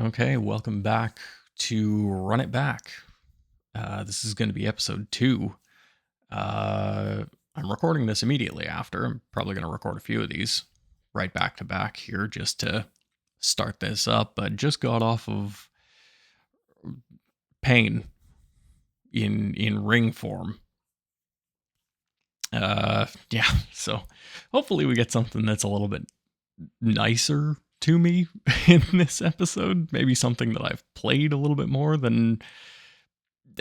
Okay, welcome back to Run It Back. This is going to be episode 2. I'm recording this immediately after. I'm probably going to record a few of these right back to back here just to start this up, but just got off of pain in ring form. Yeah, so hopefully we get something that's a little bit nicer to me in this episode. Maybe something that I've played a little bit more than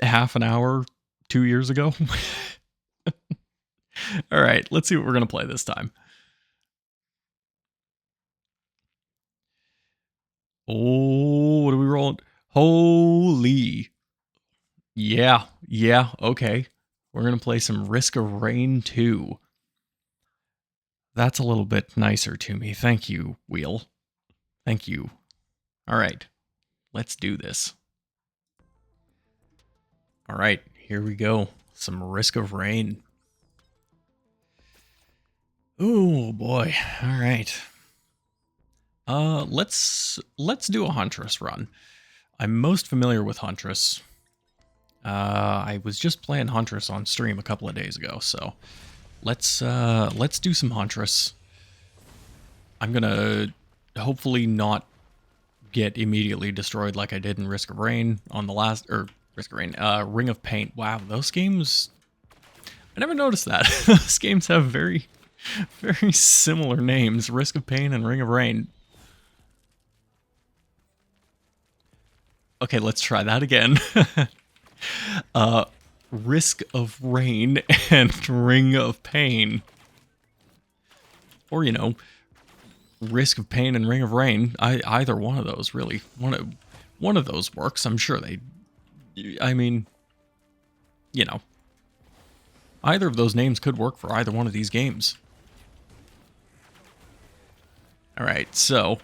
half an hour 2 years ago. All right, let's see what we're going to play this time. Oh, what are we rolling? Holy. Yeah, okay. We're going to play some Risk of Rain 2. That's a little bit nicer to me. Thank you, Wheel. Thank you. All right, let's do this. All right, here we go. Some Risk of Rain. Oh boy. All right. Let's do a Huntress run. I'm most familiar with Huntress. I was just playing Huntress on stream a couple of days ago, so let's do some Huntress. I'm gonna hopefully not get immediately destroyed like I did in Risk of Rain on the last Risk of Rain, Ring of Paint. Wow, those games, I never noticed that. Those games have very similar names, Risk of Pain and Ring of Rain. Okay, let's try that again. Risk of Rain and Ring of Pain. Or, Risk of Pain and Ring of Rain. Either one of those, really. One of those works. I'm sure I mean, either of those names could work for either one of these games. Alright, so,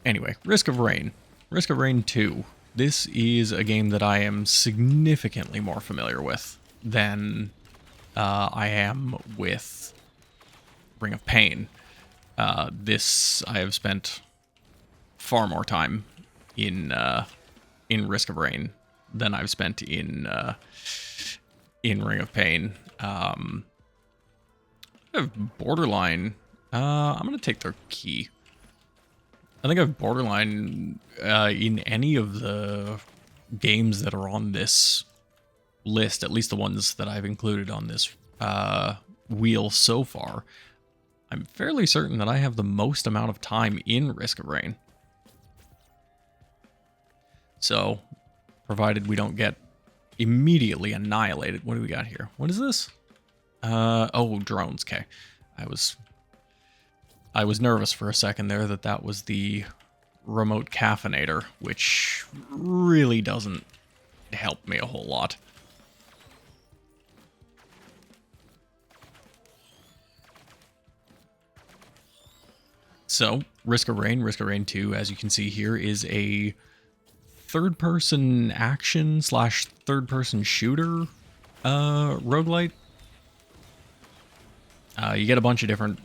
anyway, Risk of Rain. Risk of Rain 2. This is a game that I am significantly more familiar with than I am with Ring of Pain. This I have spent far more time in Risk of Rain than I've spent in Ring of Pain. I have Borderline. I'm gonna take their key. I think I have Borderline in any of the games that are on this list, at least the ones that I've included on this wheel so far. I'm fairly certain that I have the most amount of time in Risk of Rain. So, provided we don't get immediately annihilated. What do we got here? What is this? Oh, drones. Okay. I was nervous for a second there that was the remote caffeinator, which really doesn't help me a whole lot. So, Risk of Rain 2, as you can see here, is a third-person action / third-person shooter roguelite. You get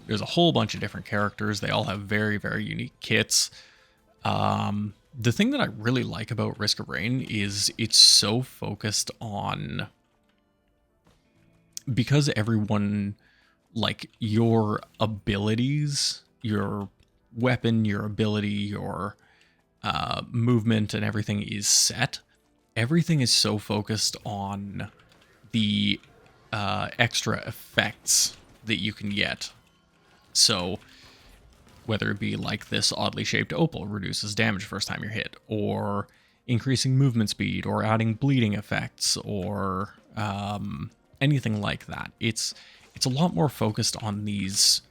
there's a whole bunch of different characters. They all have very, very unique kits. The thing that I really like about Risk of Rain is it's so focused on, because everyone, like, your abilities, your weapon, your ability, your movement and everything is set. Everything is so focused on the extra effects that you can get. So whether it be like this oddly shaped opal reduces damage first time you're hit, or increasing movement speed, or adding bleeding effects, or anything like that. It's a lot more focused on these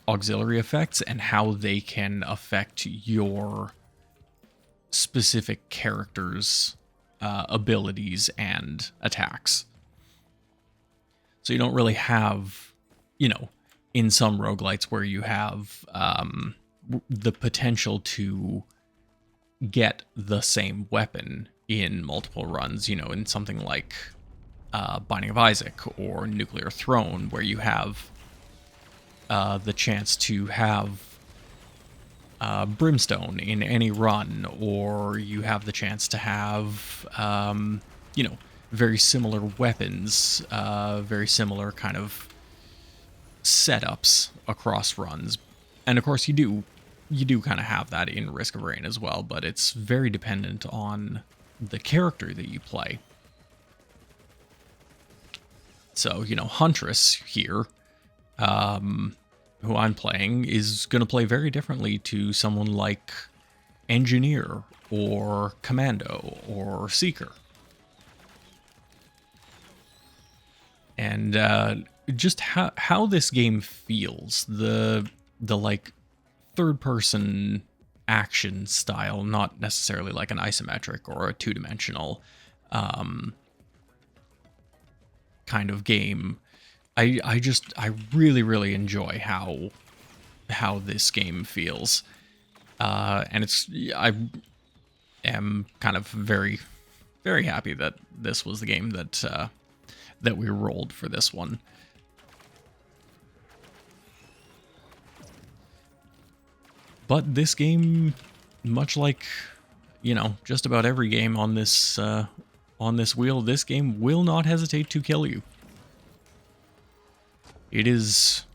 auxiliary effects and how they can affect your specific character's abilities and attacks. So you don't really have, in some roguelites where you have the potential to get the same weapon in multiple runs, in something like Binding of Isaac or Nuclear Throne, where you have the chance to have brimstone in any run, or you have the chance to have, you know, very similar weapons, very similar kind of setups across runs. And of course you do kind of have that in Risk of Rain as well, but it's very dependent on the character that you play. So, you know, Huntress here, who I'm playing, is going to play very differently to someone like Engineer or Commando or Seeker. And just how this game feels, the like third person action style, not necessarily like an isometric or a two-dimensional kind of game. I really enjoy how this game feels, and I am kind of very happy that this was the game that we rolled for this one. But this game, much like, you know, just about every game on this wheel, this game will not hesitate to kill you. This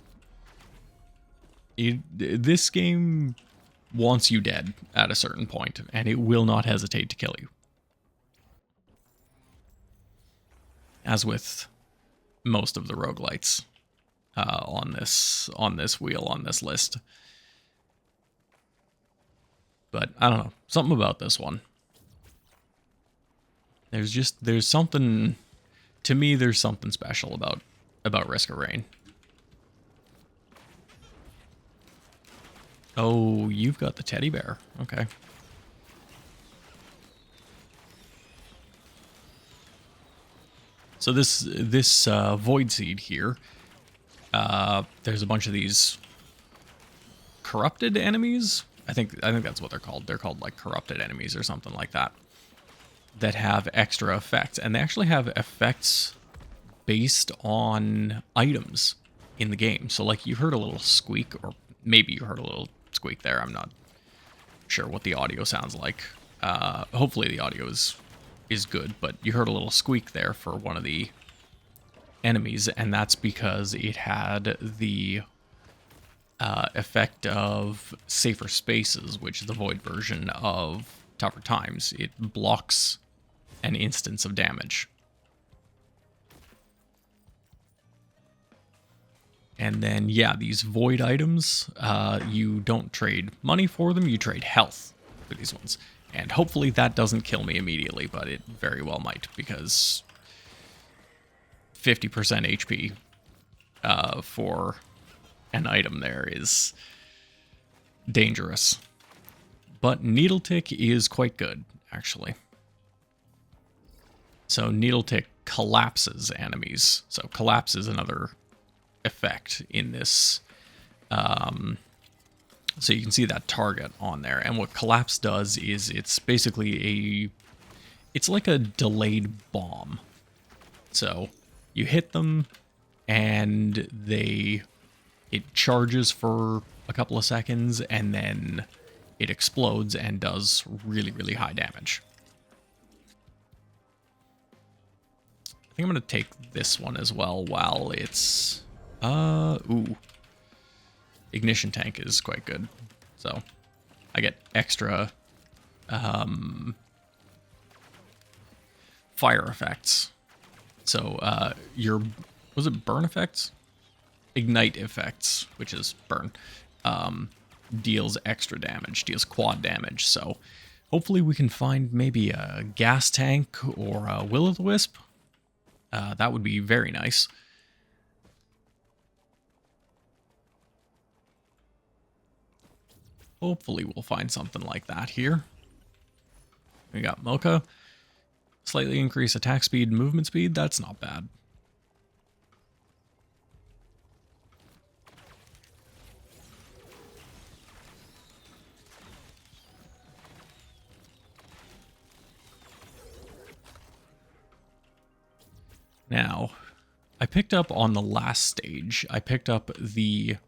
game wants you dead at a certain point, and it will not hesitate to kill you. As with most of the roguelites on this wheel, on this list. But I don't know, something about this one. There's something, to me, there's something special about Risk of Rain. Oh, you've got the teddy bear. Okay. So this void seed here, there's a bunch of these corrupted enemies. I think that's what they're called. They're called like corrupted enemies or something like that, that have extra effects, and they actually have effects based on items in the game. So like you heard a little squeak, or maybe you heard a little squeak there. I'm not sure what the audio sounds like. Hopefully the audio is good, but you heard a little squeak there for one of the enemies, and that's because it had the effect of Safer Spaces, which is the void version of Tougher Times. It blocks an instance of damage. And then, yeah, these void items, you don't trade money for them, you trade health for these ones. And hopefully that doesn't kill me immediately, but it very well might, because 50% HP for an item there is dangerous. But Needle Tick is quite good, actually. So Needle Tick collapses enemies. So collapse is another effect in this. So you can see that target on there. And what collapse does is it's basically it's like a delayed bomb. So you hit them and it charges for a couple of seconds, and then it explodes and does really high damage. I think I'm going to take this one as well while it's... ooh. Ignition tank is quite good. So I get extra fire effects. So was it burn effects? Ignite effects, which is burn, deals extra damage, deals quad damage. So hopefully we can find maybe a gas tank or a will-o'-the-wisp. That would be very nice. Hopefully we'll find something like that here. We got Mocha. Slightly increase attack speed, movement speed. That's not bad. Now, I picked up on the last stage, I picked up the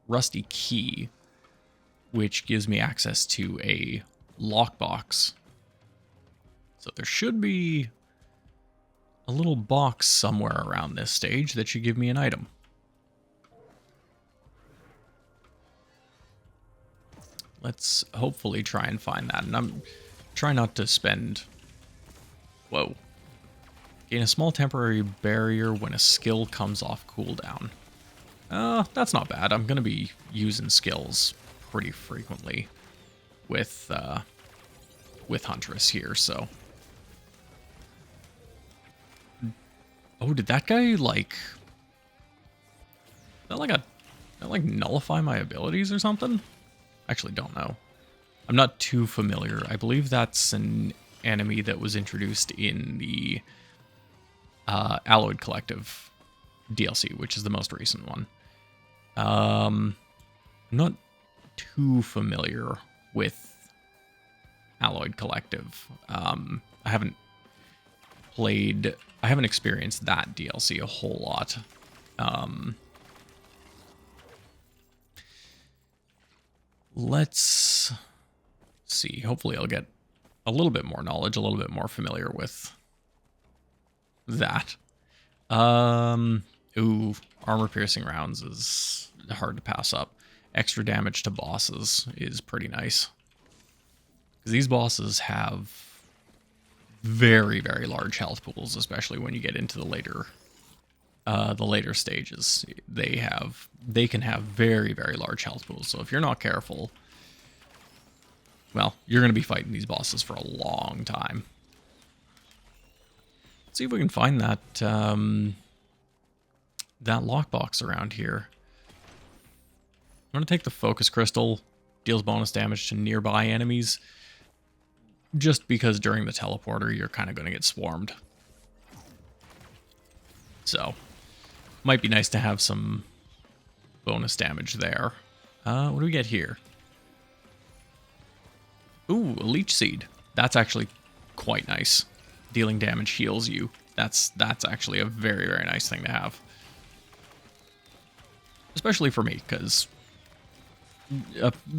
rusty key, which gives me access to a lockbox. So there should be a little box somewhere around this stage that should give me an item. Let's hopefully try and find that. And I'm trying not to spend... Whoa. Gain a small temporary barrier when a skill comes off cooldown. That's not bad. I'm going to be using skills pretty frequently with Huntress here, so... Oh, did that guy, like... Did that, like, nullify my abilities or something? Actually, don't know. I'm not too familiar. I believe that's an enemy that was introduced in the Alloyed Collective DLC, which is the most recent one. I'm not too familiar with Alloyed Collective. I haven't experienced that DLC a whole lot. Let's see. Hopefully I'll get a little bit more knowledge, a little bit more familiar with that. Ooh, armor-piercing rounds is hard to pass up. Extra damage to bosses is pretty nice. Because these bosses have very, very large health pools, especially when you get into the later stages. They can have very, very large health pools. So if you're not careful, well, you're going to be fighting these bosses for a long time. Let's see if we can find that that lockbox around here. I'm going to take the focus crystal. Deals bonus damage to nearby enemies. Just because during the teleporter, you're kind of going to get swarmed. So, might be nice to have some bonus damage there. What do we get here? Ooh, a leech seed. That's actually quite nice. Dealing damage heals you. That's actually a very, very nice thing to have. Especially for me, because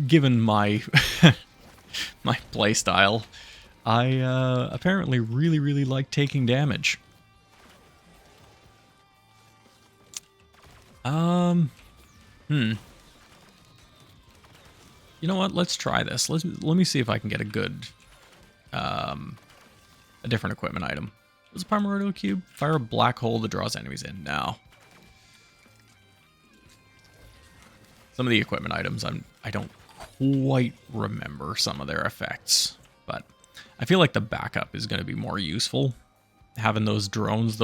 given my my playstyle, I apparently really, really like taking damage. You know what? Let's try this. Let me see if I can get a good, a different equipment item. Was a primordial cube? Fire a black hole that draws enemies in. No. Some of the equipment items, I don't quite remember some of their effects, but I feel like the backup is going to be more useful. Having those drones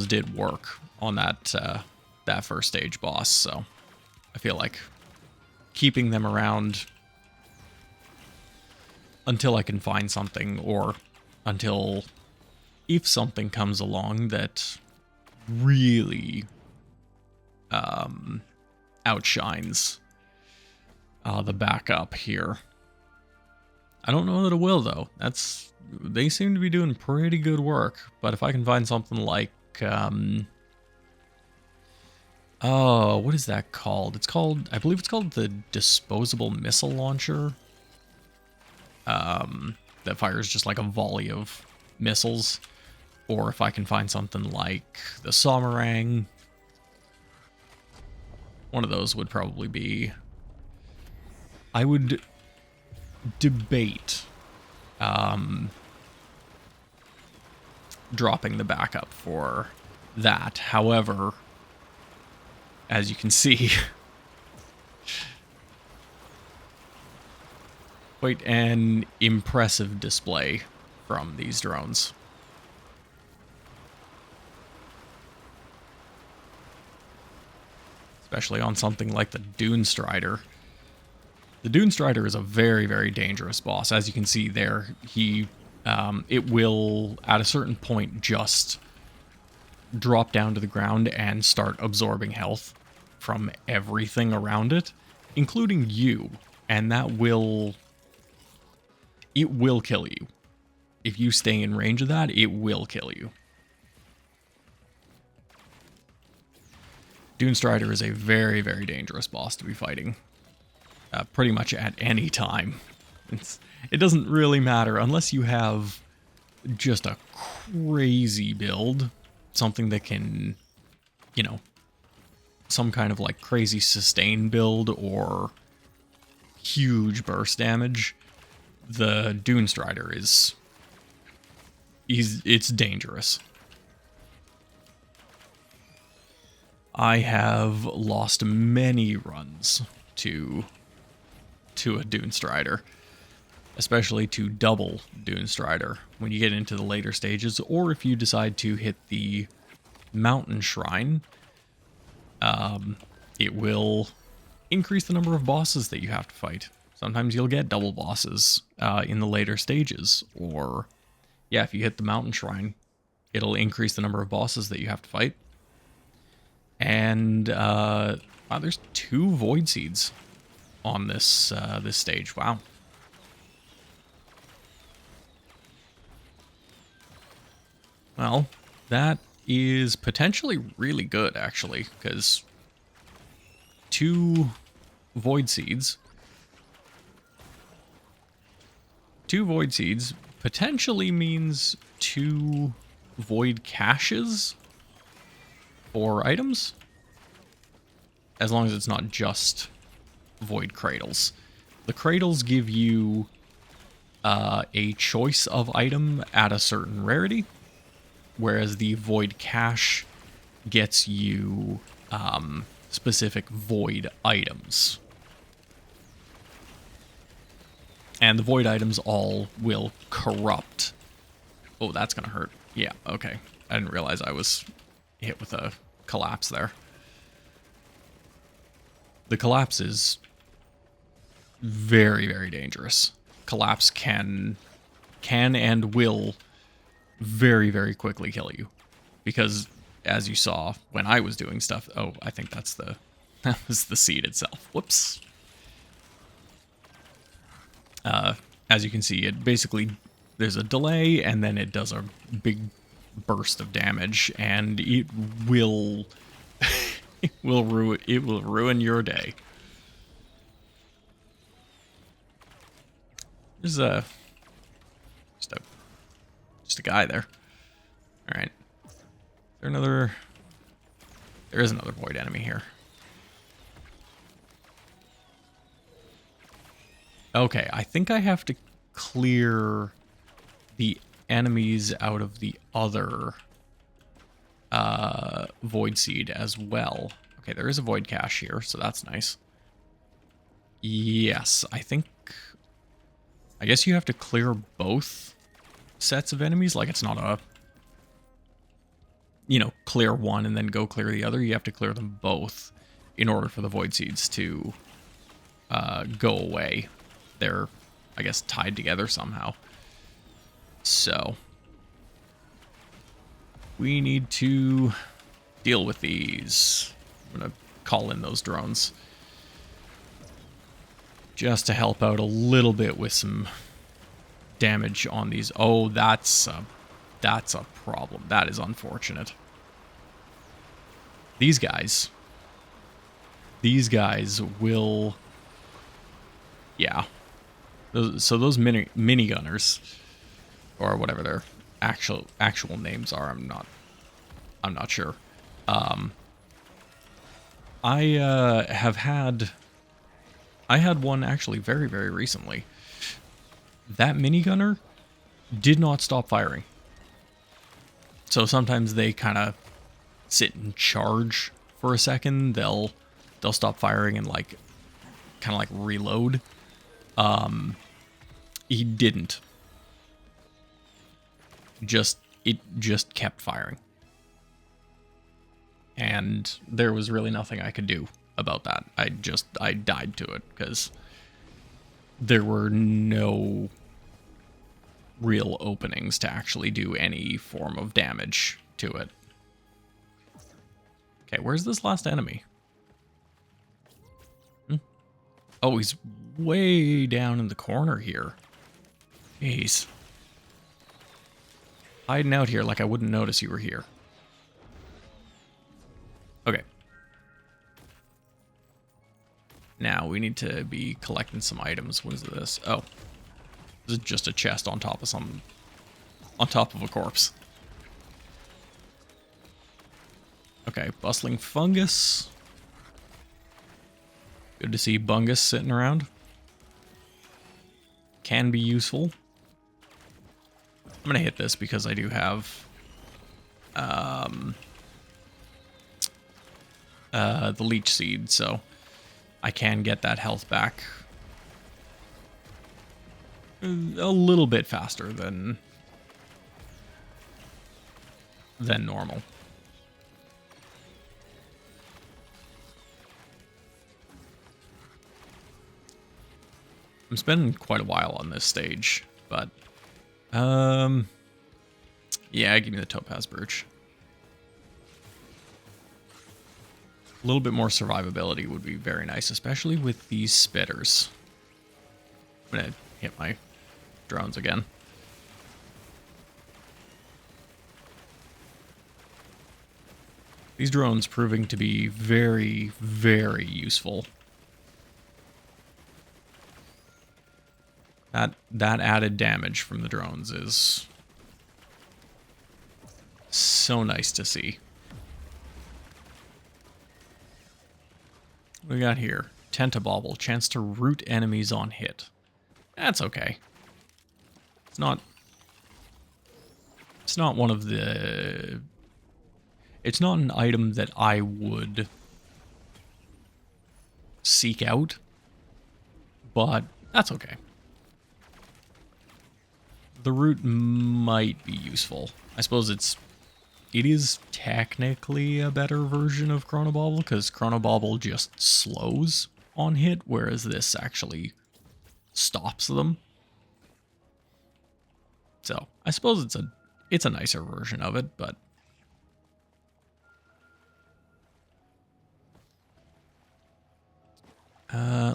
did work on that first stage boss, so I feel like keeping them around until I can find something, or until if something comes along that really outshines the backup here. I don't know that it will, though. They seem to be doing pretty good work, but if I can find something like oh, what is that called? I believe it's called the disposable missile launcher. That fires just like a volley of missiles. Or if I can find something like the Somarang. One of those would probably be... I would debate dropping the backup for that. However, as you can see, quite an impressive display from these drones. Especially on something like the Dune Strider. The Dune Strider is a very, very dangerous boss. As you can see there, it will, at a certain point, just drop down to the ground and start absorbing health from everything around it, including you. And it will kill you. If you stay in range of that, it will kill you. Dune Strider is a very, very dangerous boss to be fighting. Pretty much at any time. It doesn't really matter unless you have just a crazy build. Something that can, you know, some kind of like crazy sustain build or huge burst damage. The Dune Strider it's dangerous. I have lost many runs to a Dune Strider, especially to double Dune Strider when you get into the later stages, or if you decide to hit the Mountain Shrine, it will increase the number of bosses that you have to fight. Sometimes you'll get double bosses in the later stages, or yeah, if you hit the Mountain Shrine, it'll increase the number of bosses that you have to fight. And wow, there's 2 Void Seeds on this this stage. Wow. Well, that is potentially really good, actually, because 2 Void Seeds. 2 Void Seeds potentially means 2 Void Caches or items, as long as it's not just Void Cradles. The Cradles give you a choice of item at a certain rarity, whereas the Void Cache gets you specific Void items. And the Void items all will corrupt. Oh, that's gonna hurt. Yeah, okay. I didn't realize I was hit with a collapse there. The collapse is very, very dangerous. Collapse can and will very, very quickly kill you. Because, as you saw when I was doing stuff... Oh, I think that was the seed itself. Whoops. As you can see, it basically... There's a delay, and then it does a big burst of damage, and it will... it will ruin your day. There's just a guy there. All right. There is another void enemy here. Okay, I think I have to clear the enemies out of the other void seed as well. Okay, there is a void cache here, so that's nice. Yes, I guess you have to clear both sets of enemies. Like, it's not a, you know, clear one and then go clear the other. You have to clear them both in order for the void seeds to go away. They're, I guess, tied together somehow. So we need to deal with these. I'm gonna call in those drones just to help out a little bit with some damage on these. Oh, that's a problem. That is unfortunate. These guys will, yeah. So those mini gunners, or whatever their actual names are, I'm not sure. I had one actually very, very recently. That minigunner did not stop firing. So sometimes they kind of sit and charge for a second. They'll stop firing and like kind of like reload. He didn't. It just kept firing. And there was really nothing I could do about that. I died to it because there were no real openings to actually do any form of damage to it. Okay, where's this last enemy? Oh, he's way down in the corner here. Jeez. Hiding out here like I wouldn't notice you were here. Okay. Now we need to be collecting some items. What is this? Oh, this is just a chest on top of on top of a corpse. Okay, bustling fungus. Good to see bungus sitting around. Can be useful. I'm gonna hit this because I do have the leech seed, so I can get that health back a little bit faster than normal. I'm spending quite a while on this stage, but yeah, give me the topaz brooch. A little bit more survivability would be very nice, especially with these spitters. I'm gonna hit my drones again. These drones proving to be very, very useful. That added damage from the drones is so nice to see. What we got here? Tentabobble, chance to root enemies on hit. That's okay. It's not one of the... It's not an item that I would seek out, but that's okay. The root might be useful. I suppose it is technically a better version of Chronobobble, because Chronobobble just slows on hit, whereas this actually stops them. So I suppose it's a nicer version of it, but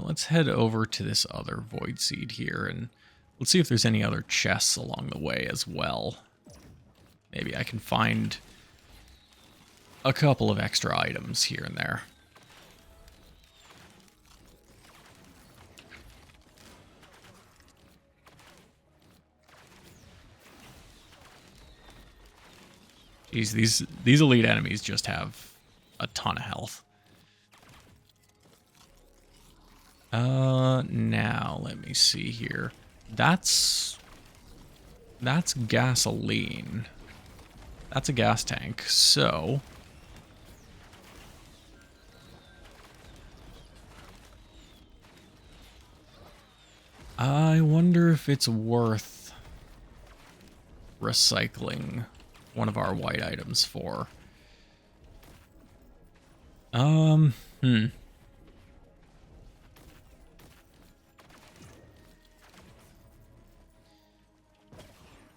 let's head over to this other void seed here, and let's see if there's any other chests along the way as well. Maybe I can find a couple of extra items here and there. Jeez, these elite enemies just have a ton of health. Now let me see here. That's gasoline. That's a gas tank. So I wonder if it's worth recycling one of our white items for.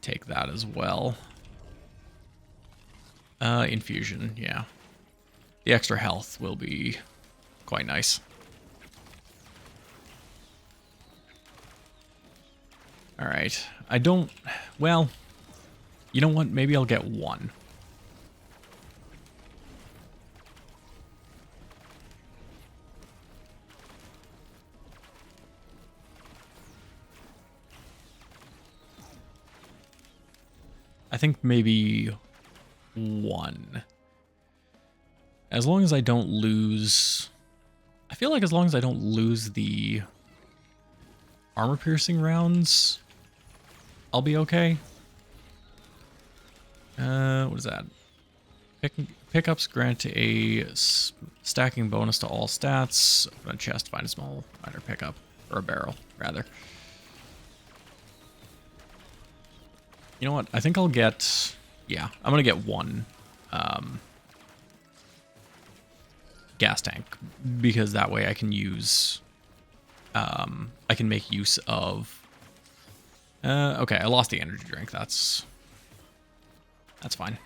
Take that as well. Infusion, yeah. The extra health will be quite nice. Alright. I don't... Well, you know what? Maybe I'll get one. I think maybe one. As long as I don't lose... I feel like as long as I don't lose the armor-piercing rounds, I'll be okay. What is that? Pickups grant a stacking bonus to all stats. Open a chest, find a small minor pickup. Or a barrel, rather. You know what? I think I'll get... Yeah, I'm going to get one gas tank, because that way I can use... I can make use of... okay, I lost the energy drink. That's fine.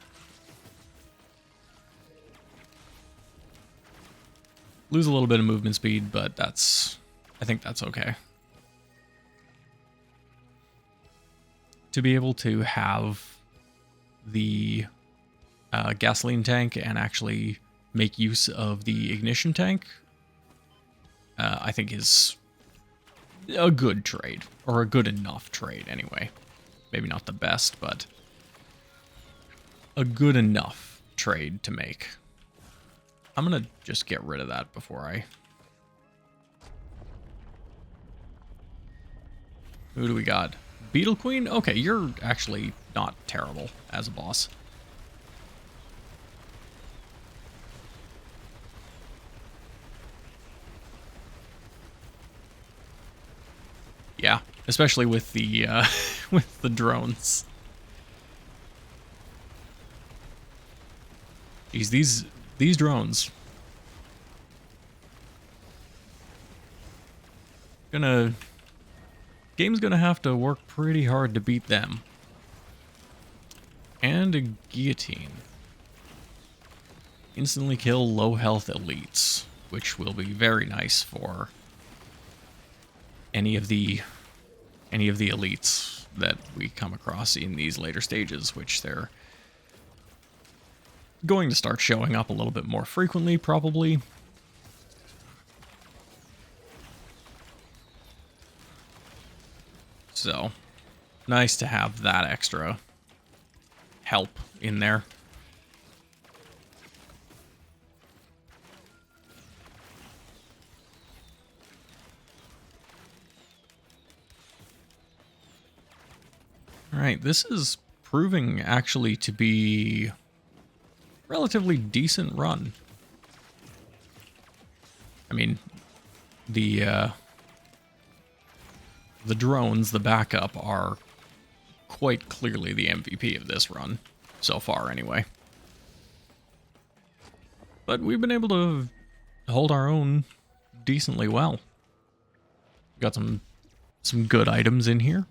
Lose a little bit of movement speed, but I think that's okay. To be able to have the gasoline tank and actually make use of the ignition tank I think is a good trade, or a good enough trade anyway. Maybe not the best, but a good enough trade to make. I'm gonna just get rid of that before I... Who do we got? Beetle Queen? Okay, you're actually not terrible as a boss. Yeah, especially with the with the drones. Jeez, these drones game's gonna have to work pretty hard to beat them. And a guillotine. Instantly kill low health elites, which will be very nice for any of the elites that we come across in these later stages, which they're going to start showing up a little bit more frequently, probably. So, nice to have that extra help in there. Alright, this is proving actually to be relatively decent run. I mean, the drones, the backup, are quite clearly the MVP of this run, so far anyway. But we've been able to hold our own decently well. Got some good items in here.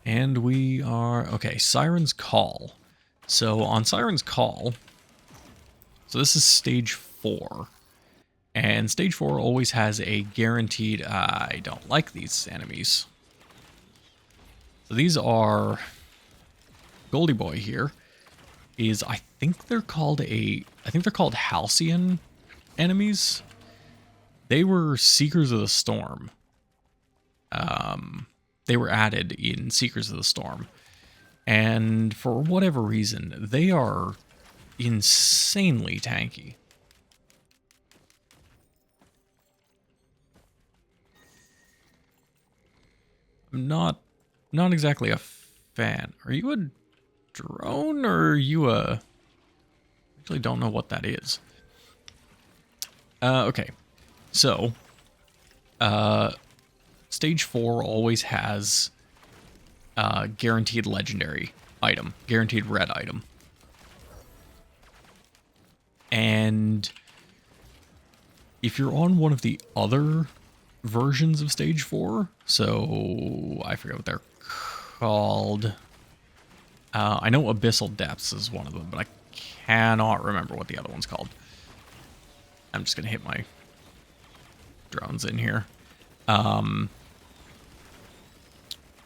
And we are... Okay, Siren's Call. So on Siren's Call... So this is stage 4. And stage 4 always has a guaranteed... I don't like these enemies. So these are... Goldie Boy here is... I think they're called Halcyon enemies. They were Seekers of the Storm. They were added in Seekers of the Storm. And for whatever reason, they are insanely tanky. I'm not exactly a fan. Are you a drone or are you a... Actually don't know what that is. Okay. So, Stage 4 always has a guaranteed legendary item, guaranteed red item. And if you're on one of the other versions of Stage 4, so I forget what they're called. I know Abyssal Depths is one of them, but I cannot remember what the other one's called. I'm just going to hit my drones in here.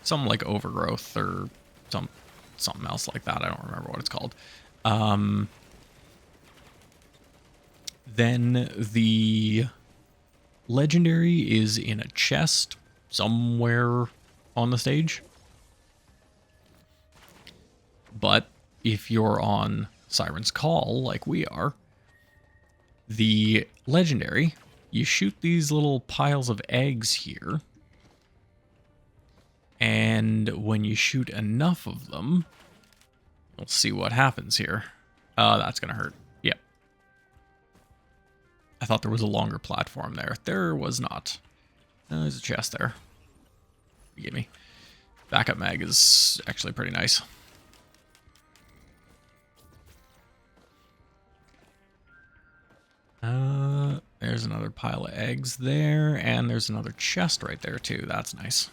Something like Overgrowth or something else like that. I don't remember what it's called. Then the legendary is in a chest somewhere on the stage. But if you're on Siren's Call, like we are, the legendary, you shoot these little piles of eggs here. And when you shoot enough of them, we'll see what happens here. That's going to hurt. Yep. I thought there was a longer platform there. There was not. There's a chest there. Forgive me. Backup mag is actually pretty nice. There's another pile of eggs there, and there's another chest right there too. That's nice.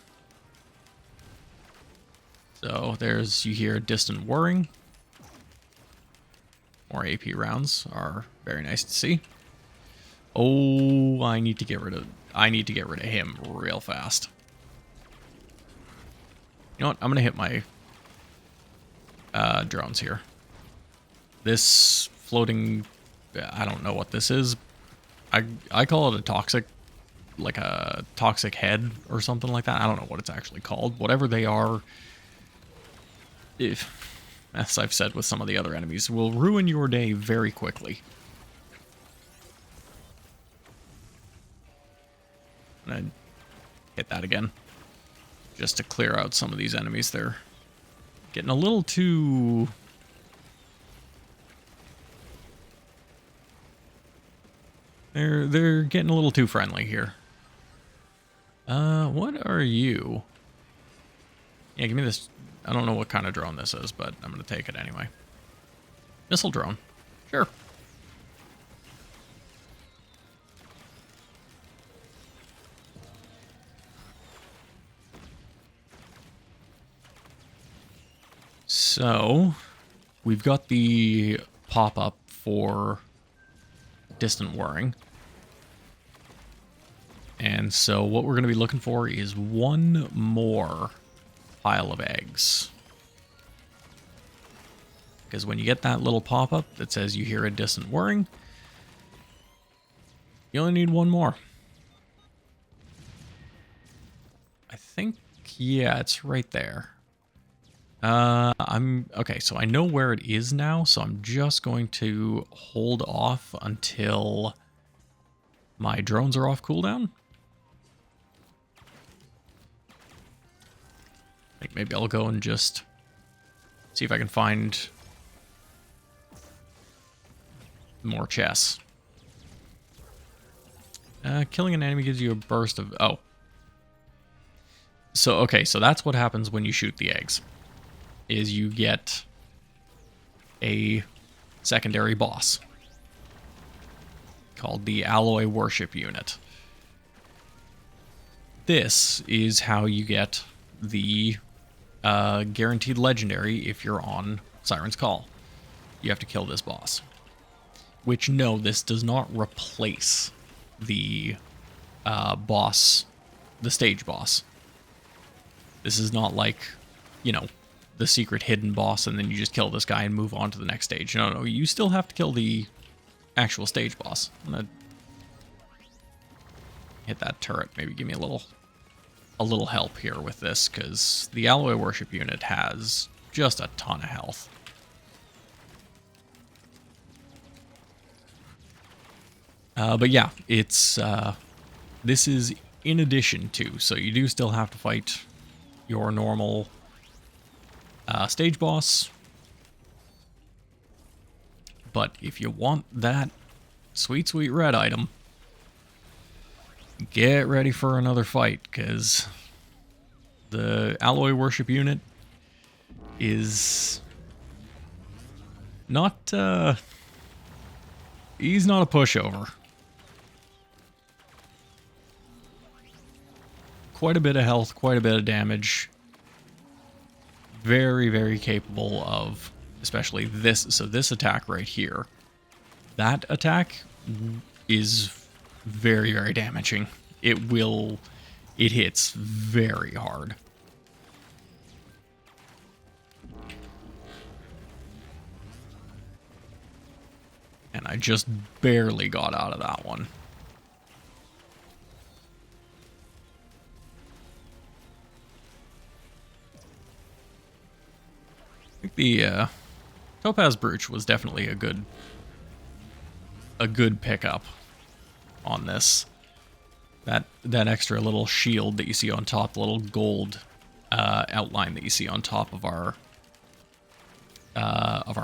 So you hear distant whirring. More AP rounds are very nice to see. Oh, I need to get rid of him real fast. You know what? I'm gonna hit my drones here. This floating I don't know what this is. I call it a toxic, like a toxic head or something like that. I don't know what it's actually called. Whatever they are, if, as I've said with some of the other enemies, will ruin your day very quickly. And I hit that again, just to clear out some of these enemies. They're getting a little too... They're getting a little too friendly here. What are you? Yeah, give me this. I don't know what kind of drone this is, but I'm going to take it anyway. Missile drone. Sure. So, we've got the pop-up for distant whirring. And so what we're going to be looking for is one more pile of eggs. Because when you get that little pop-up that says you hear a distant whirring, you only need one more. I think, yeah, it's right there. Okay, so I know where it is now, so I'm just going to hold off until my drones are off cooldown. I think maybe I'll go and just see if I can find more chests. Killing an enemy gives you a burst of... Oh. So, okay, so that's what happens when you shoot the eggs. Is you get a secondary boss called the Alloy Worship Unit. This is how you get the guaranteed legendary if you're on Siren's Call. You have to kill this boss. Which, no, this does not replace the boss, the stage boss. This is not like, you know, the secret hidden boss and then you just kill this guy and move on to the next stage. No, you still have to kill the actual stage boss. I'm gonna hit that turret. Maybe give me a little help here with this, because the Alloy Worship Unit has just a ton of health. But yeah, it's this is in addition to, so you do still have to fight your normal stage boss. But if you want that sweet, sweet red item, get ready for another fight, because the Alloy Worship Unit is not, he's not a pushover. Quite a bit of health, quite a bit of damage. Very, very capable of, especially this, so this attack right here. That attack is very, very damaging. It hits very hard. And I just barely got out of that one. I think the Topaz Brooch was definitely a good pickup on this. That extra little shield that you see on top, the little gold outline that you see on top of our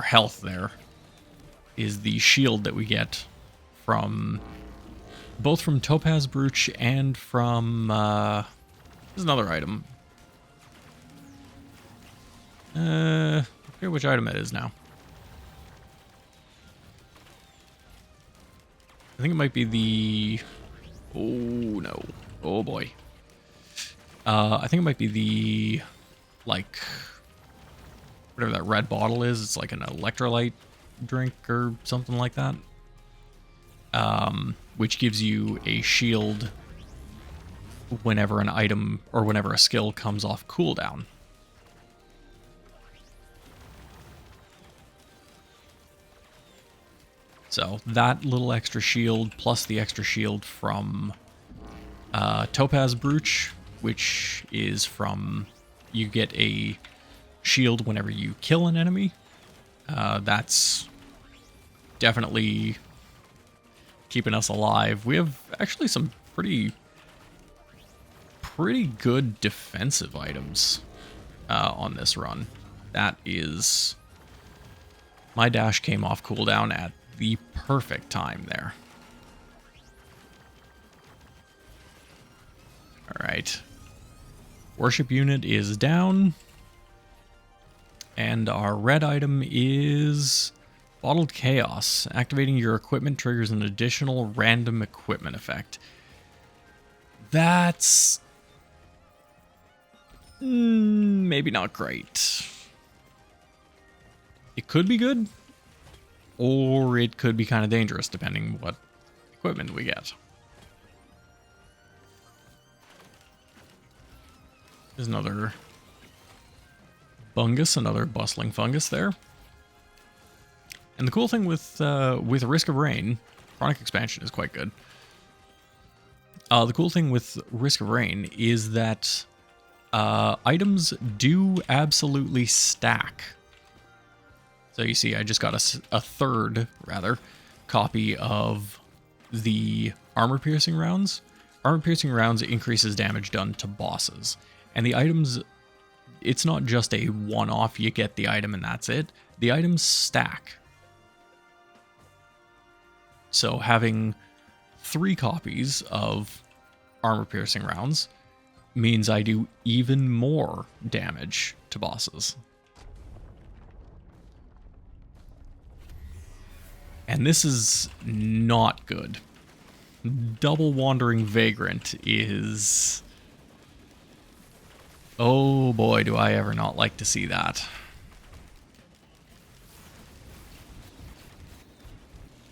health there, is the shield that we get from both from Topaz Brooch and from there's another item. I forget which item it is now. I think it might be the... Oh, no. Oh, boy. I think it might be the, like, whatever that red bottle is. It's like an electrolyte drink or something like that. Which gives you a shield whenever an item or whenever a skill comes off cooldown. So that little extra shield plus the extra shield from Topaz Brooch, which is from, you get a shield whenever you kill an enemy. That's definitely keeping us alive. We have actually some pretty good defensive items on this run. That is... My dash came off cooldown at the perfect time there. Alright. Worship unit is down. And our red item is Bottled Chaos. Activating your equipment triggers an additional random equipment effect. That's... maybe not great. It could be good, or it could be kind of dangerous, depending what equipment we get. There's another fungus, another bustling fungus there. And the cool thing with Risk of Rain, Chronic Expansion is quite good. The cool thing with Risk of Rain is that items do absolutely stack. So you see, I just got a third, rather, copy of the armor-piercing rounds. Armor-piercing rounds increases damage done to bosses. And the items, it's not just a one-off, you get the item and that's it. The items stack. So having 3 copies of armor-piercing rounds means I do even more damage to bosses. And this is not good. Double Wandering Vagrant is... oh boy, do I ever not like to see that.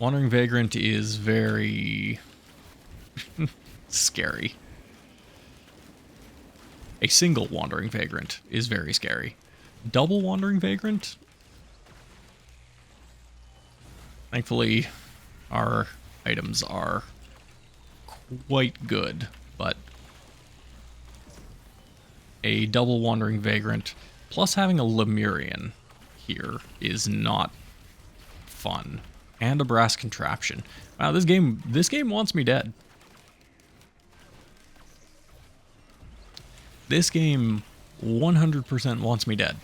Wandering Vagrant is very... scary. A single Wandering Vagrant is very scary. Double Wandering Vagrant? Thankfully, our items are quite good, but a double Wandering Vagrant plus having a Lemurian here is not fun. And a Brass Contraption. Wow, this game wants me dead. This game 100% wants me dead.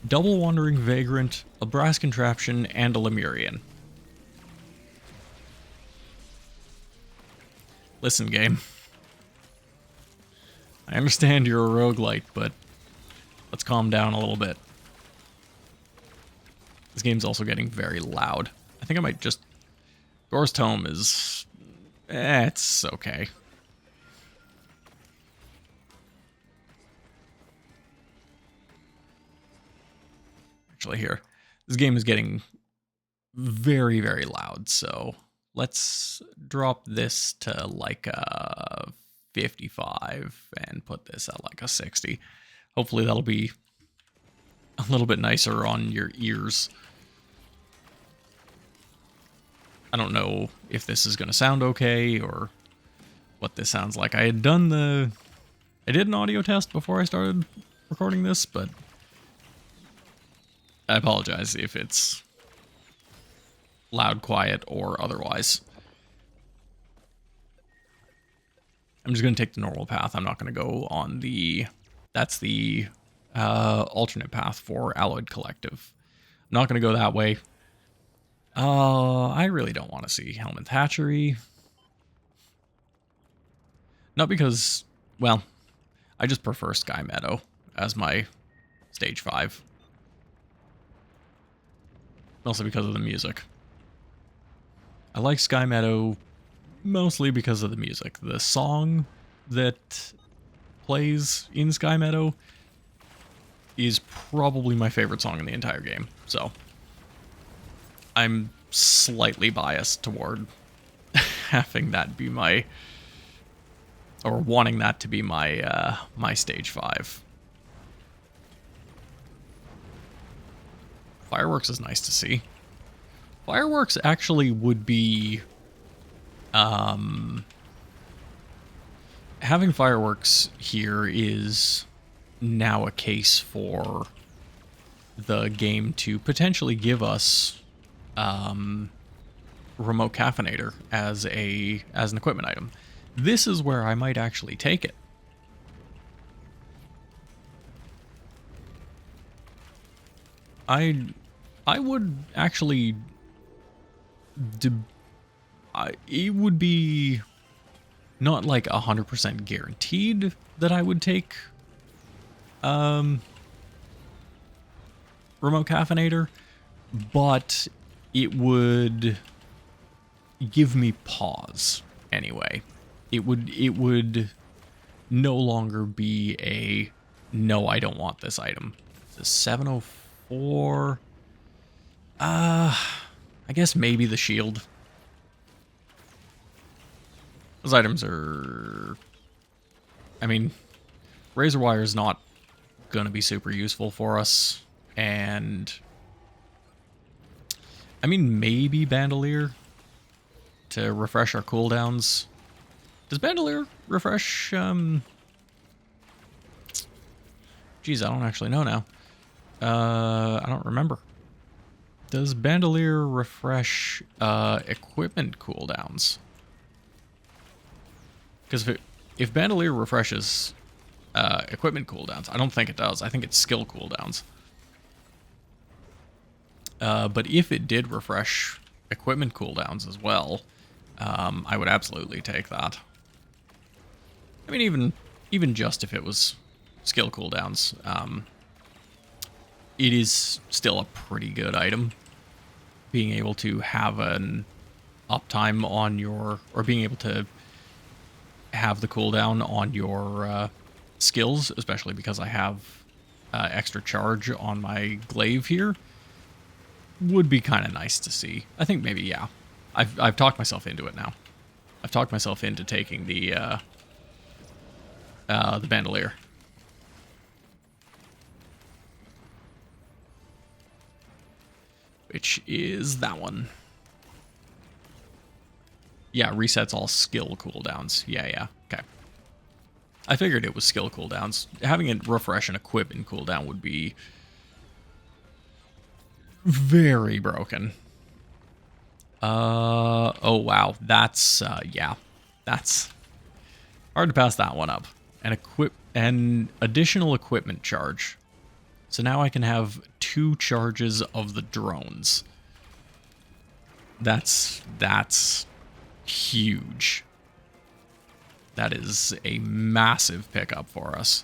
Double Wandering Vagrant, a Brass Contraption, and a Lemurian. Listen, game. I understand you're a roguelike, but let's calm down a little bit. This game's also getting very loud. I think I might just... Gore's Tome is... it's okay. Actually, here. This game is getting very, very loud, so... let's drop this to like a 55 and put this at like a 60. Hopefully that'll be a little bit nicer on your ears. I don't know if this is going to sound okay or what this sounds like. I did an audio test before I started recording this, but I apologize if it's loud, quiet, or otherwise. I'm just going to take the normal path. I'm not going to go on the... that's the alternate path for Alloyed Collective. I'm not going to go that way. I really don't want to see Helmeth Hatchery. Not because, well, I just prefer Sky Meadow as my stage 5. Also because of the music. I like Sky Meadow mostly because of the music. The song that plays in Sky Meadow is probably my favorite song in the entire game. So I'm slightly biased toward having that be my, or wanting that to be my my stage 5. Fireworks is nice to see. Fireworks actually would be... having fireworks here is now a case for the game to potentially give us remote caffeinator as an equipment item. This is where I might actually take it. I would actually it would be not like 100% guaranteed that I would take remote caffeinator, but it would give me pause anyway. It would no longer be a no, I don't want this item. It's a 704. I guess maybe the shield. Those items are... I mean, razor wire is not going to be super useful for us. And... I mean, maybe bandolier to refresh our cooldowns. Does bandolier refresh... Geez, I don't actually know now. I don't remember. Does bandolier refresh equipment cooldowns? Because if bandolier refreshes equipment cooldowns, I don't think it does. I think it's skill cooldowns. But if it did refresh equipment cooldowns as well, I would absolutely take that. I mean, even just if it was skill cooldowns, it is still a pretty good item. Being able to have an uptime on your, or being able to have the cooldown on your skills, especially because I have extra charge on my glaive here, would be kind of nice to see. I think maybe, yeah. I've talked myself into it now. I've talked myself into taking the bandolier. Which is that one. Yeah, resets all skill cooldowns. Yeah, okay. I figured it was skill cooldowns. Having it refresh an equipment cooldown would be very broken. Oh wow, that's yeah. That's hard to pass that one up. An additional equipment charge. So now I can have 2 charges of the drones. That's huge. That is a massive pickup for us.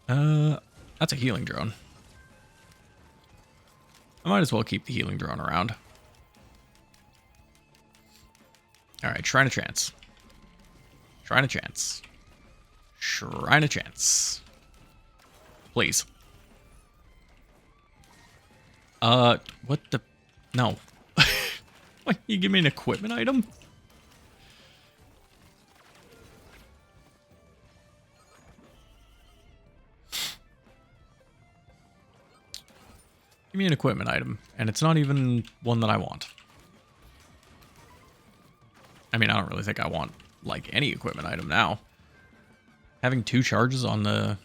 That's a healing drone. I might as well keep the healing drone around. Alright, Shrine of Chance. Shrine of Chance. Shrine of Chance. Please. What the... No. What, you give me an equipment item? Give me an equipment item, and it's not even one that I want. I mean, I don't really think I want, like, any equipment item now. Having 2 charges on the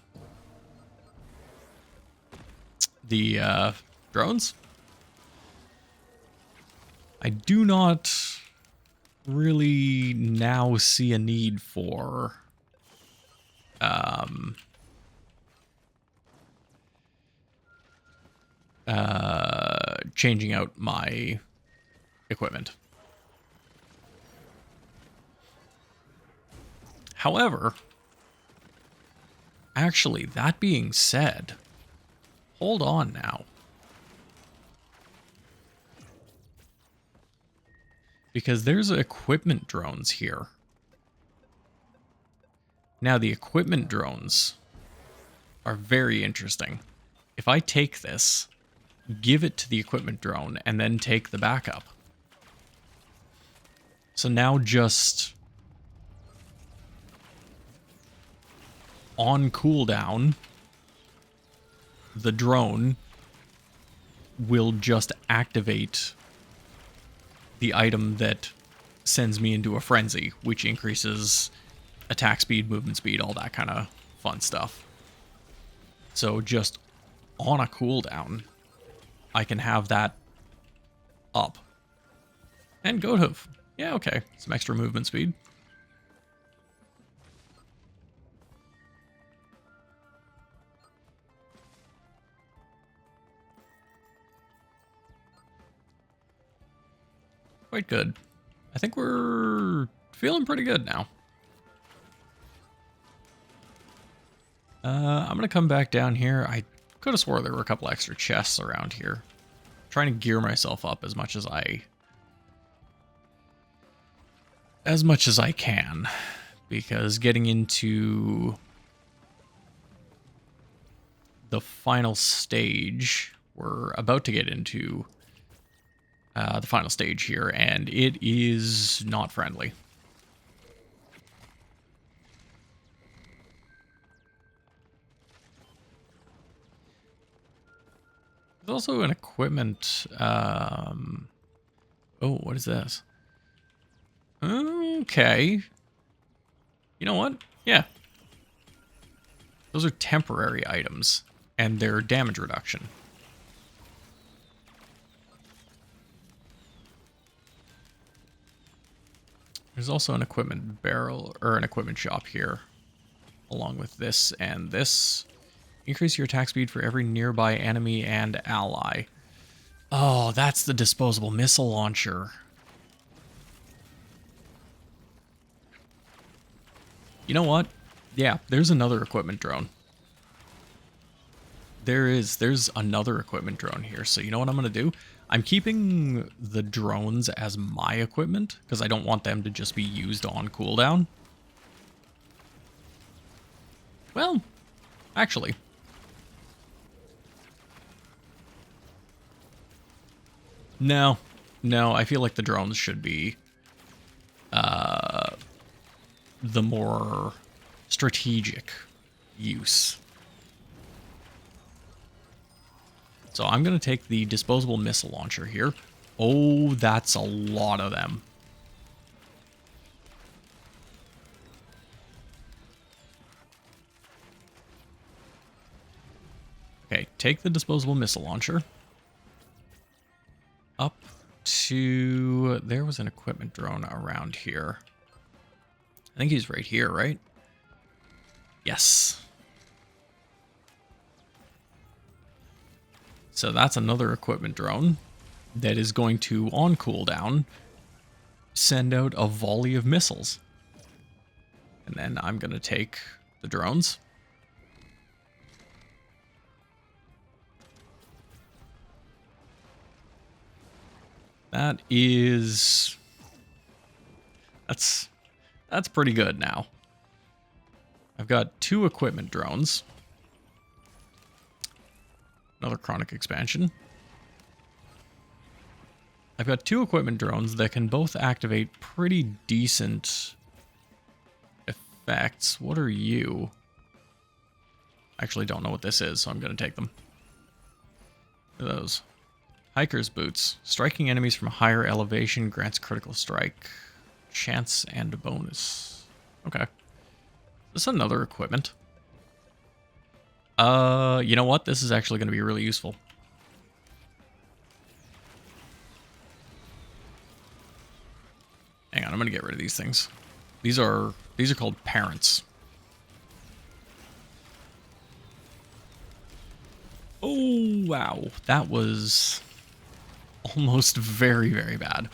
drones? I do not really now see a need for changing out my equipment. However, actually, that being said, hold on now. Because there's equipment drones here. Now, the equipment drones are very interesting. If I take this, give it to the equipment drone, and then take the backup. So now just on cooldown, the drone will just activate the item that sends me into a frenzy, which increases attack speed, movement speed, all that kind of fun stuff. So just on a cooldown, I can have that up. And goat hoof. Yeah, okay. Some extra movement speed. Quite good. I think we're feeling pretty good now. I'm going to come back down here. I could have swore there were a couple extra chests around here. I'm trying to gear myself up as much as I can, because getting into the final stage, we're about to get into the final stage here, and it is not friendly. There's also an equipment. Oh, what is this? Okay. You know what? Yeah. Those are temporary items, and they're damage reduction. There's also an equipment barrel, or an equipment shop here, along with this and this. Increase your attack speed for every nearby enemy and ally. Oh, that's the disposable missile launcher. You know what? Yeah, there's another equipment drone. There's another equipment drone here. So you know what I'm going to do? I'm keeping the drones as my equipment because I don't want them to just be used on cooldown. Well, actually. No, I feel like the drones should be the more strategic use. So I'm going to take the disposable missile launcher here. Oh, that's a lot of them. Okay, take the disposable missile launcher. Up to... There was an equipment drone around here. I think he's right here, right? Yes. So that's another equipment drone that is going to, on cooldown, send out a volley of missiles. And then I'm going to take the drones. That is... That's pretty good now. I've got 2 equipment drones. Another chronic expansion. I've got 2 equipment drones that can both activate pretty decent effects. What are you? I actually don't know what this is, so I'm going to take them. Look at those. Hiker's boots. Striking enemies from a higher elevation grants critical strike. Chance and a bonus. Okay. This is another equipment. You know what? This is actually going to be really useful. Hang on, I'm going to get rid of these things. These are called parents. Oh, wow. That was almost very, very bad.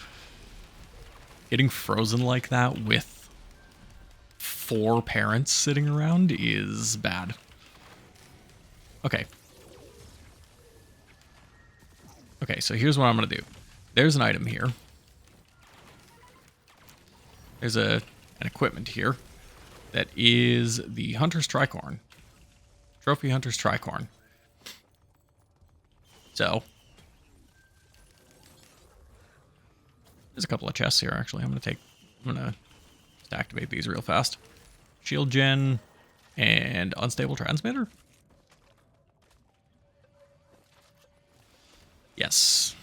Getting frozen like that with 4 parents sitting around is bad. Okay. Okay, so here's what I'm going to do. There's an item here. There's an equipment here that is the Hunter's Tricorn. Trophy Hunter's Tricorn. So, there's a couple of chests here, actually. I'm going to just activate these real fast. Shield gen. And unstable transmitter? Yes.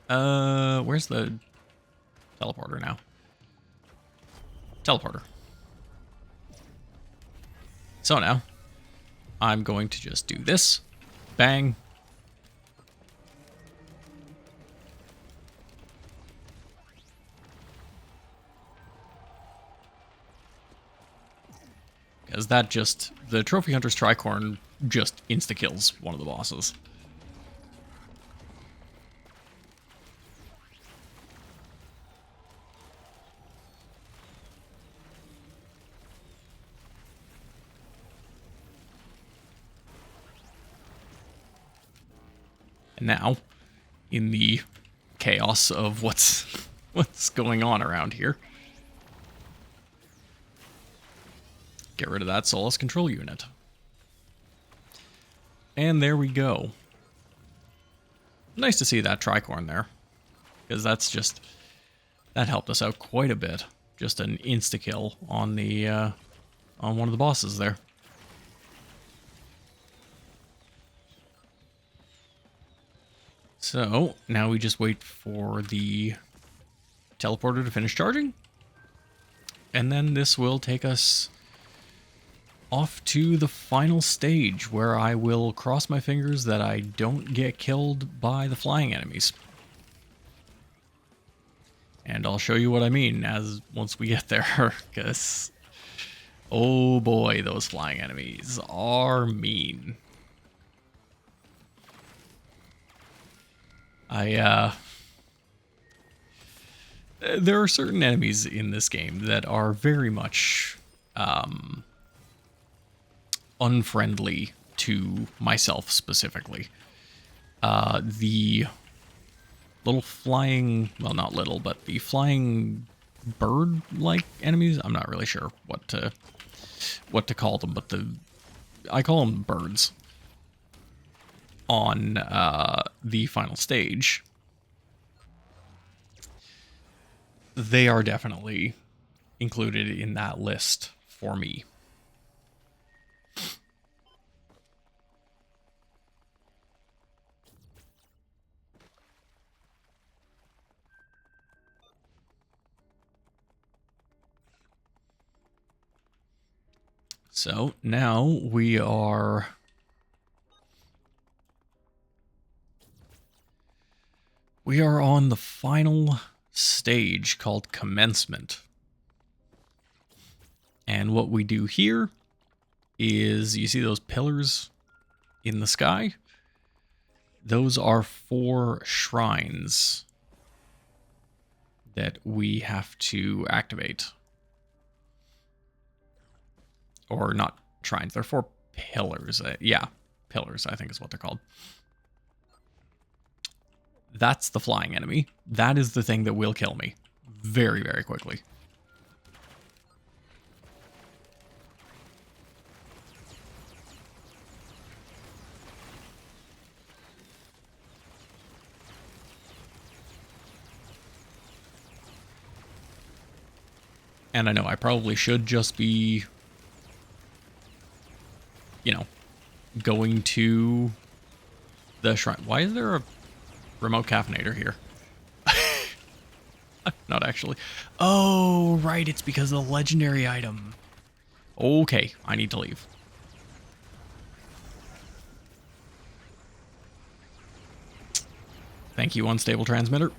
Where's the teleporter now? Teleporter. So now, I'm going to just do this. Bang. Because that just, the Trophy Hunter's Tricorn just insta-kills one of the bosses. And now, in the chaos of what's going on around here, get rid of that Solus control unit. And there we go. Nice to see that Tricorn there, because that's just, that helped us out quite a bit. Just an insta-kill on the on one of the bosses there. So now we just wait for the teleporter to finish charging, and then this will take us off to the final stage, where I will cross my fingers that I don't get killed by the flying enemies. And I'll show you what I mean once we get there, because oh boy, those flying enemies are mean. There are certain enemies in this game that are very much unfriendly to myself specifically. The little flying, well, not little, but the flying bird-like enemies, I'm not really sure what to call them, but I call them birds on the final stage. They are definitely included in that list for me. So now we are on the final stage called Commencement. And what we do here is, you see those pillars in the sky? Those are 4 shrines that we have to activate. Or not shrines, they're 4 pillars. Yeah, pillars, I think is what they're called. That's the flying enemy. That is the thing that will kill me very, very quickly. And I know I probably should just be, you know, going to the shrine. Why is there a remote caffeinator here? Not actually. Oh, right. It's because of the legendary item. Okay, I need to leave. Thank you, unstable transmitter.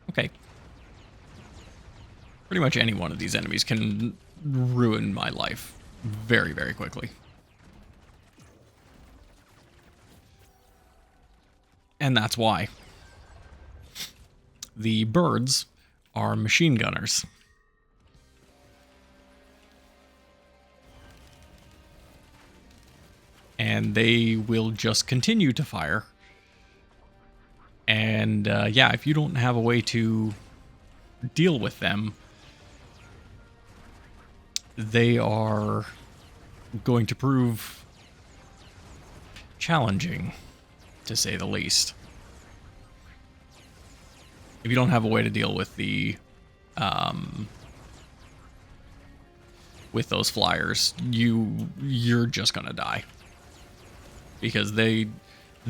Okay. Pretty much any one of these enemies can ruin my life very, very quickly. And that's why. The birds are machine gunners. And they will just continue to fire. And yeah, if you don't have a way to deal with them, they are going to prove challenging, to say the least. If you don't have a way to deal with the with those flyers, you're just gonna die, because they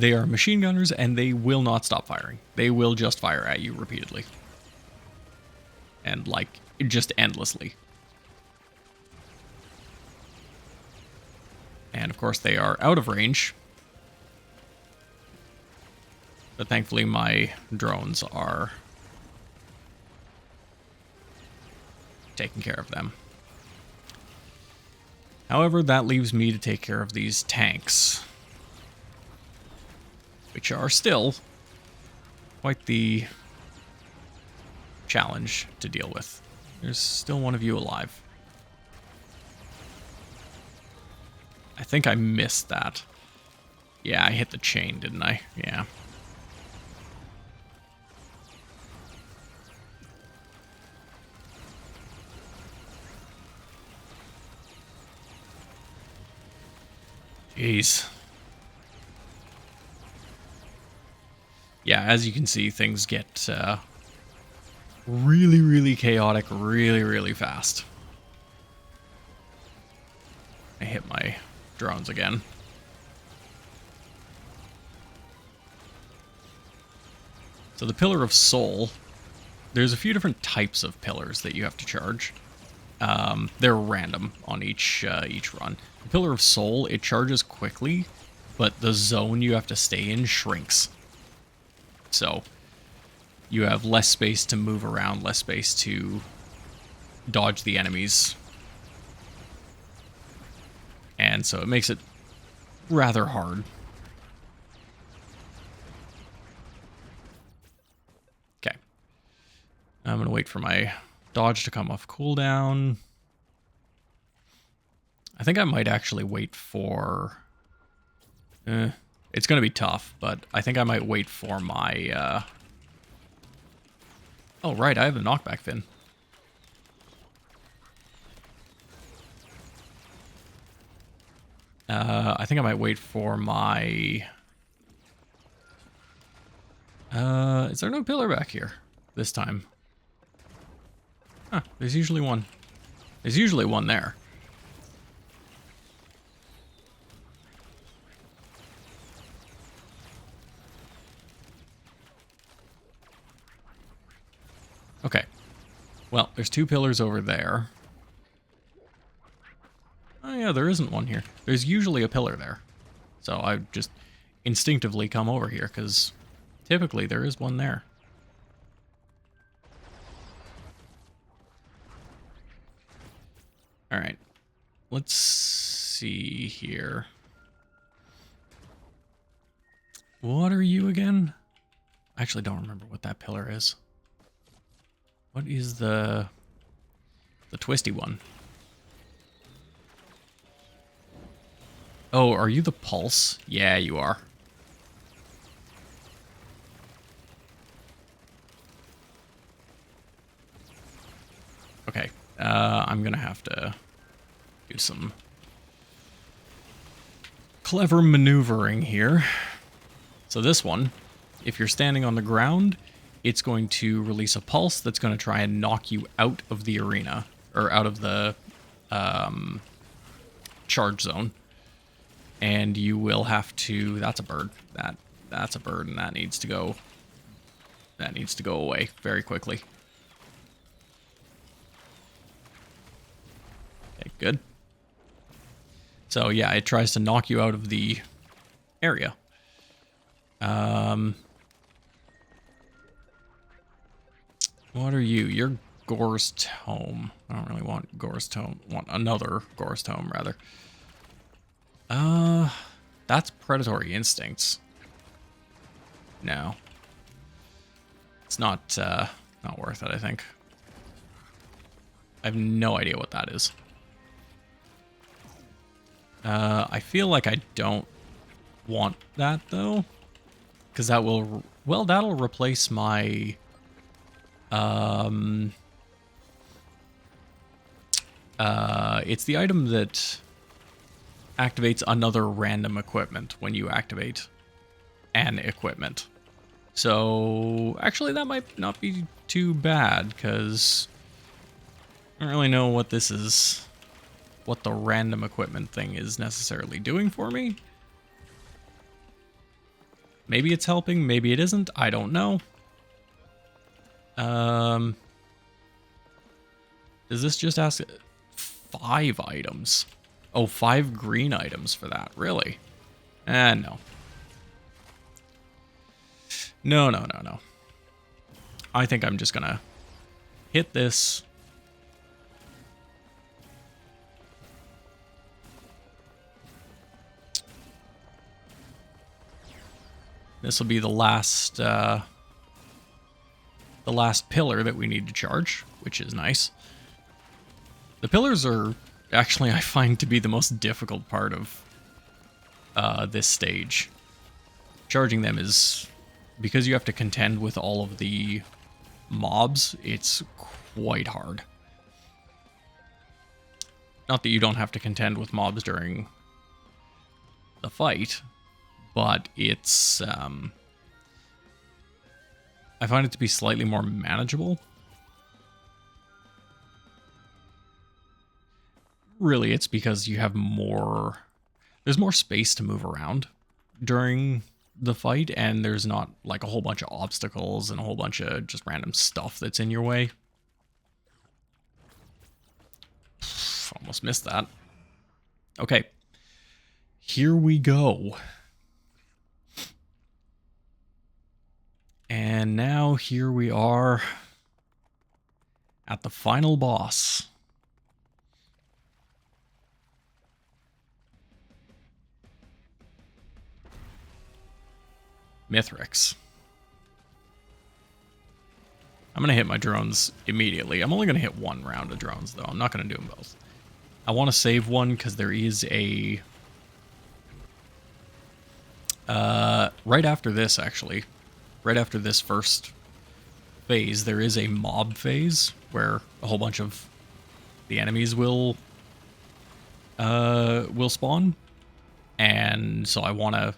are machine gunners and they will not stop firing. They will just fire at you repeatedly, and like just endlessly. And of course they are out of range, but thankfully my drones are taking care of them. However, that leaves me to take care of these tanks, which are still quite the challenge to deal with. There's still one of you alive. I think I missed that. Yeah, I hit the chain, didn't I? Yeah. Jeez. Yeah, as you can see, things get really, really chaotic really, really fast. I hit my drones again. So the Pillar of Soul, there's a few different types of pillars that you have to charge. They're random on each run. The Pillar of Soul, it charges quickly, but the zone you have to stay in shrinks. So you have less space to move around, less space to dodge the enemies. And so it makes it rather hard. Okay. I'm going to wait for my dodge to come off cooldown. I think I might actually wait for... it's going to be tough, but I think I might wait for my... Oh, right, I have a knockback fin. I think I might wait for my... is there no pillar back here this time? Huh, there's usually one. There's usually one there. Okay. Well, there's two pillars over there. Oh yeah, there isn't one here. There's usually a pillar there. So I just instinctively come over here, because typically there is one there. Alright. Let's see here. What are you again? I actually don't remember what that pillar is. What is the twisty one? Oh, are you the pulse? Yeah, you are. Okay, I'm gonna have to do some clever maneuvering here. So this one, if you're standing on the ground, it's going to release a pulse that's going to try and knock you out of the arena, or out of the charge zone. And you will have to... That's a bird. That's a bird, and that needs to go... That needs to go away very quickly. Okay, good. So yeah, it tries to knock you out of the area. What are you? You're Gore's Tome. I don't really want Gore's Tome. I want another Gore's Tome, rather. That's Predatory Instincts. No. It's not worth it, I think. I have no idea what that is. I feel like I don't want that, though. Because that will... Well, that'll replace my... it's the item that activates another random equipment when you activate an equipment. So actually that might not be too bad, because I don't really know what this is, what the random equipment thing is necessarily doing for me. Maybe it's helping, maybe it isn't, I don't know. Does this just ask 5 items? Oh, 5 green items for that, really? No. No. I think I'm just gonna hit this. This will be the last pillar that we need to charge, which is nice. The pillars are actually, I find, to be the most difficult part of this stage. Charging them is, because you have to contend with all of the mobs, it's quite hard. Not that you don't have to contend with mobs during the fight, but it's, I find it to be slightly more manageable. Really, it's because you have more, there's more space to move around during the fight, and there's not like a whole bunch of obstacles and a whole bunch of just random stuff that's in your way. Almost missed that. Okay. Here we go. And now here we are at the final boss. Mithrix. I'm going to hit my drones immediately. I'm only going to hit 1 round of drones, though. I'm not going to do them both. I want to save one because there is a... right after this, actually. Right after this first phase, there is a mob phase where a whole bunch of the enemies will spawn. And so I want to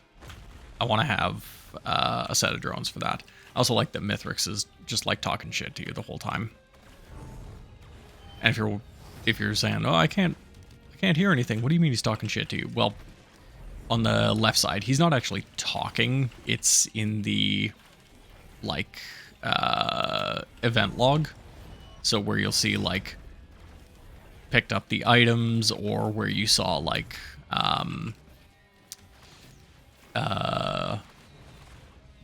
have a set of drones for that. I also like that Mithrix is just like talking shit to you the whole time. And if you're saying, "Oh, I can't hear anything," what do you mean he's talking shit to you? Well, on the left side, he's not actually talking. It's in the like event log. So where you'll see like picked up the items, or where you saw like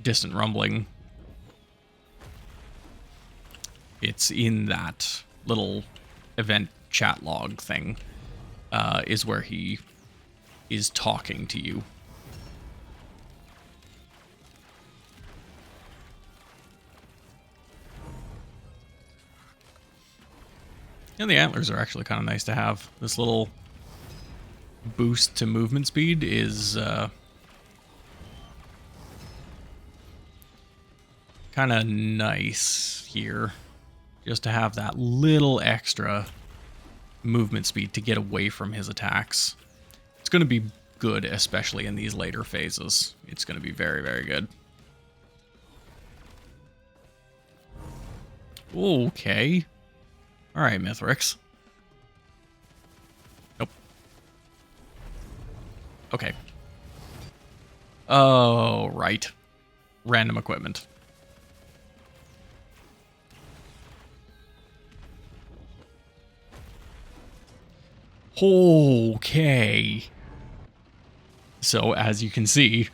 distant rumbling. It's in that little event chat log thing, is where he is talking to you. And the antlers are actually kind of nice to have. This little boost to movement speed is kind of nice here. Just to have that little extra movement speed to get away from his attacks. It's going to be good, especially in these later phases. It's going to be very, very good. Okay. Alright, Mithrix. Nope. Okay. Oh, right. Random equipment. Okay. So, as you can see,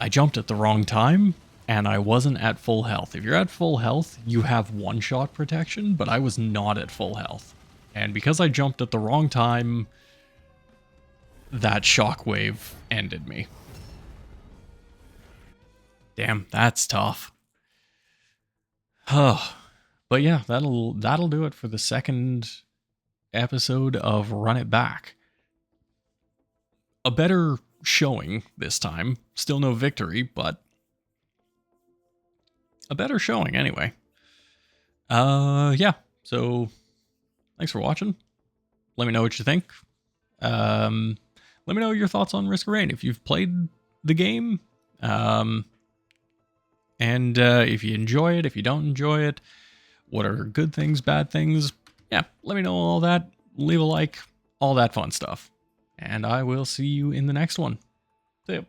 I jumped at the wrong time, and I wasn't at full health. If you're at full health, you have one-shot protection, but I was not at full health. And because I jumped at the wrong time, that shockwave ended me. Damn, that's tough. But yeah, that'll do it for the second episode of Run It Back. A better showing this time. Still no victory, but a better showing anyway. Yeah. So thanks for watching. Let me know what you think. Let me know your thoughts on Risk of Rain if you've played the game. And if you enjoy it, if you don't enjoy it, what are good things, bad things? Yeah, let me know all that. Leave a like, all that fun stuff. And I will see you in the next one. See ya.